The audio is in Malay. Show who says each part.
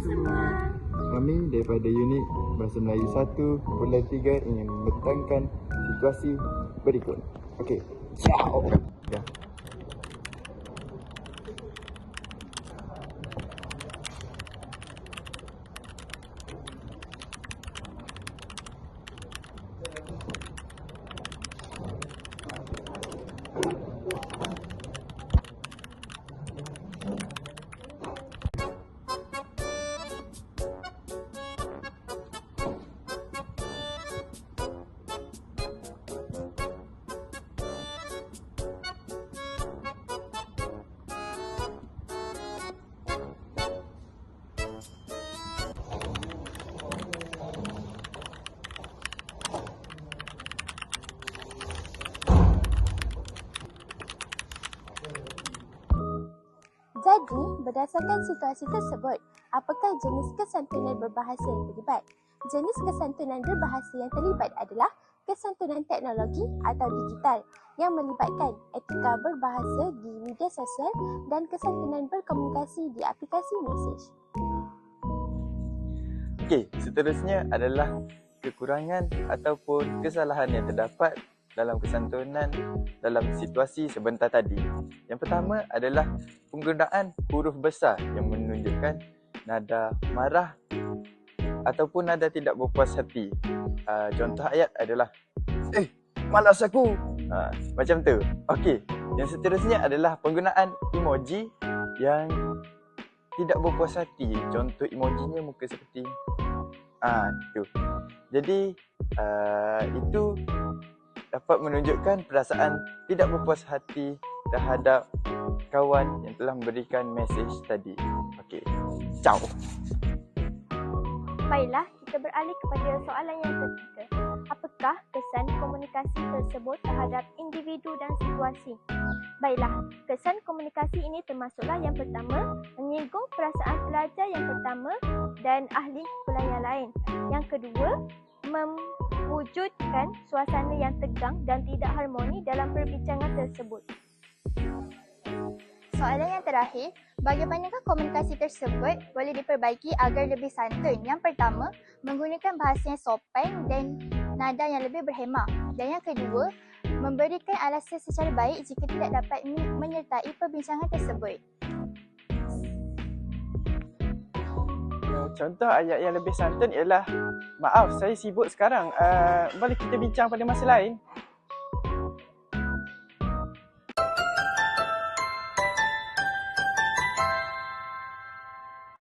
Speaker 1: semua. Kami daripada unit Bahasa Melayu 1.3 ingin membentangkan situasi berikut. Okey. Ciao. Ya.
Speaker 2: Jadi, berdasarkan situasi tersebut, apakah jenis kesantunan berbahasa yang terlibat? Jenis kesantunan berbahasa yang terlibat adalah kesantunan teknologi atau digital yang melibatkan etika berbahasa di media sosial dan kesantunan berkomunikasi di aplikasi mesej.
Speaker 3: Okey, seterusnya adalah kekurangan ataupun kesalahan yang terdapat dalam kesantunan dalam situasi sebentar tadi. Yang pertama adalah penggunaan huruf besar yang menunjukkan nada marah ataupun nada tidak berpuas hati. Contoh ayat adalah malas aku. Macam tu. Okey, yang seterusnya adalah penggunaan emoji yang tidak berpuas hati. Contoh emojinya muka seperti itu. Jadi itu dapat menunjukkan perasaan tidak berpuas hati terhadap kawan yang telah memberikan mesej tadi. Okey. Ciao.
Speaker 4: Baiklah, kita beralih kepada soalan yang ketiga. Apakah kesan komunikasi tersebut terhadap individu dan situasi? Baiklah, kesan komunikasi ini termasuklah yang pertama, menyinggung perasaan pelajar yang pertama dan ahli kumpulan yang lain. Yang kedua, mewujudkan suasana yang tegang dan tidak harmoni dalam perbincangan tersebut.
Speaker 5: Soalan yang terakhir, bagaimanakah komunikasi tersebut boleh diperbaiki agar lebih santun? Yang pertama, menggunakan bahasa yang sopan dan nada yang lebih berhemah. Dan yang kedua, memberikan alasan secara baik jika tidak dapat menyertai perbincangan tersebut.
Speaker 3: Contoh ayat yang lebih santun ialah, maaf saya sibuk sekarang, boleh kita bincang pada masa lain?